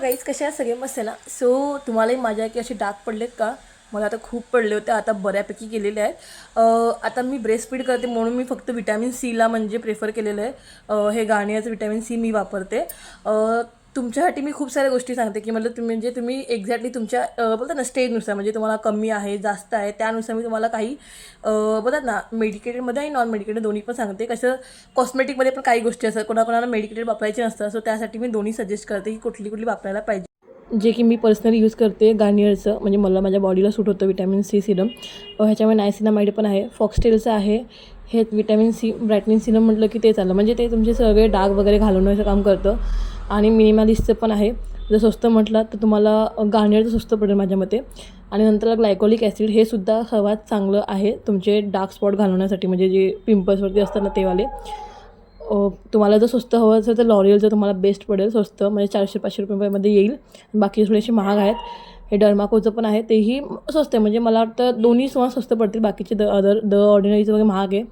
Guys, कशा आहे सगळे? मस्त आहे ना? सो तुम्हालाही माझ्या की असे डाग पडलेत का? मला आता खूप पडले होते, आता बऱ्यापैकी गेलेले आहेत. आता मी ब्रेस्ट फीड करते म्हणून मी फक्त विटॅमिन सीला म्हणजे प्रेफर केलेलं आहे. हे गार्नियरचं विटॅमिन सी मी वापरते. तुमच्यासाठी मी खूप साऱ्या गोष्टी सांगते की मतलब तुम्ही म्हणजे तुम्ही एक्झॅक्टली तुमच्या बोलतात ना स्टेजनुसार, म्हणजे तुम्हाला कमी आहे जास्त आहे त्यानुसार मी तुम्हाला काही बोलतात ना मेडिकेटेडमध्ये आणि नॉन मेडिकेटेड दोन्ही पण सांगते. कसं कॉस्मेटिकमध्ये पण काही गोष्टी असतात, कोणाकोणाला मेडिकेटेड वापरायचे नसतं, सो त्यासाठी मी दोन्ही सजेस्ट करते की कुठली कुठली वापरायला पाहिजे. जे की मी पर्सनली यूज करते गार्नियरचं, म्हणजे मला माझ्या बॉडीला सूट होतं विटॅमिन सी सिरम. ह्याच्यामध्ये नायसिनामाइड पण आहे, फॉक्सटेलचं आहे. हे विटॅमिन सी ब्राईटनिंग सिरम म्हटलं की ते चाललं, म्हणजे ते तुमचे सगळे डाग वगैरे घालवण्याचं काम करतं. आणि मिनिमालिस्टचं पण आहे. जर स्वस्त म्हटलं तर तुम्हाला गार्नियरचं स्वस्त पडेल माझ्या मते. आणि नंतर ग्लायकोलिक ॲसिड, हे सुद्धा सर्वात चांगलं आहे तुमचे डार्क स्पॉट घालवण्यासाठी, म्हणजे जे पिंपल्सवरती असतात ना तेवाले. तुम्हाला जर स्वस्त हवं असेल तर लॉरियलचं तुम्हाला बेस्ट पडेल, स्वस्त म्हणजे 400-500 रुपयामध्ये येईल. बाकी थोडेसे महाग आहेत. हे डर्माकोचं पण आहे, तेही स्वस्त आहे, म्हणजे मला वाटतं दोन्ही तुम्हाला स्वस्त पडतील. बाकीचे द ऑर्डिनरीचं वगैरे महाग आहे.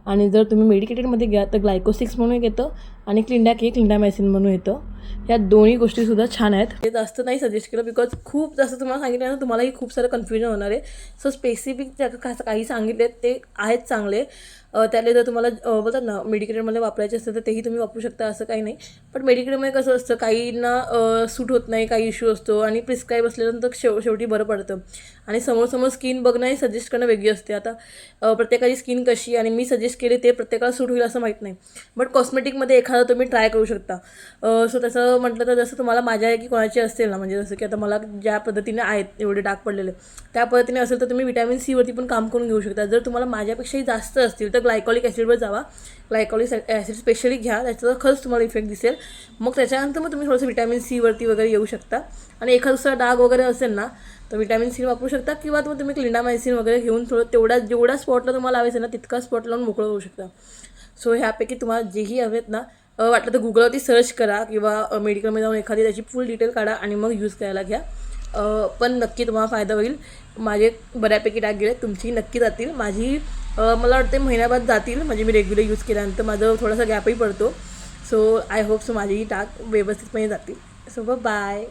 आणि जर तुम्ही मेडिकेटेडमध्ये घ्या तर ग्लायकोसिक्स म्हणून एक येतं आणि क्लिंडामॅसिन म्हणून येतं. ह्या दोन्ही गोष्टीसुद्धा छान आहेत. ते जास्त नाही सजेस्ट केलं बिकॉज खूप जास्त तुम्हाला सांगितलं ना तुम्हालाही खूप सारं कन्फ्युजन होणार आहे. सो स्पेसिफिक काही सांगितले ते आहेत चांगले. त्याला जर तुम्हाला बोलतात ना मेडिकेटेडमध्ये वापरायचे असतं तर तेही तुम्ही वापरू शकता, असं काही नाही. पण मेडिकेटेडमध्ये कसं असतं, काहींना सूट होत नाही, काही इश्यू असतो आणि प्रिस्क्राईब असल्यानंतर शेवटी बरं पडतं. आणि समोर स्किन बघणं आणि सजेस्ट करणं वेगळी असते. आता प्रत्येकाची स्किन कशी आणि मी सजेस्ट केले ते प्रत्येकाला सूट होईल असं माहीत नाही. बट कॉस्मेटिकमध्ये एखादं तुम्ही ट्राय करू शकता. सो तसं म्हटलं तर जसं तुम्हाला माझ्या आहे की कोणाची असेल ना, म्हणजे जसं की आता मला ज्या पद्धतीने आहेत एवढे डाग पडलेले त्या पद्धतीने असेल तर तुम्ही विटॅमिन सीवरती पण काम करून घेऊ शकता. जर तुम्हाला माझ्यापेक्षाही जास्त असतील तर ग्लायकॉलिक ॲसिडवर जावा. ग्लायकॉलिक ॲसिड स्पेशली घ्या, त्याचा खरंच तुम्हाला इफेक्ट दिसेल. मग त्याच्यानंतर मग तुम्ही थोडंसं विटॅमिन सीवरती वगैरे येऊ शकता. आणि एखादा दुसरा डाग वगैरे असेल ना तर विटॅमिन सी वापरू शकता, किंवा तुम्ही क्लिंडामायसिन वगैरे घेऊन थोडं जेवढा स्पॉटला तुम्हाला लावायचं ना तितका स्पॉट लावून मोकळं होऊ शकता. सो ह्यापैकी तुम्हाला जेही हवेत ना वाटलं तर गुगलवरती सर्च करा किंवा मेडिकलमध्ये जाऊन एखादी त्याची फुल डिटेल काढा आणि मग यूज करायला घ्या. पण नक्की तुम्हाला फायदा होईल. माझे बऱ्यापैकी डाग गेले, तुमची नक्की जातील. माझी मला वाटते महिन्याभरात जातील, म्हणजे मी रेग्युलर यूज केल्यानंतर माझं थोडासा गॅपही पडतो. सो आय होप सो माझी डाग व्यवस्थितपणे जातील. So bye.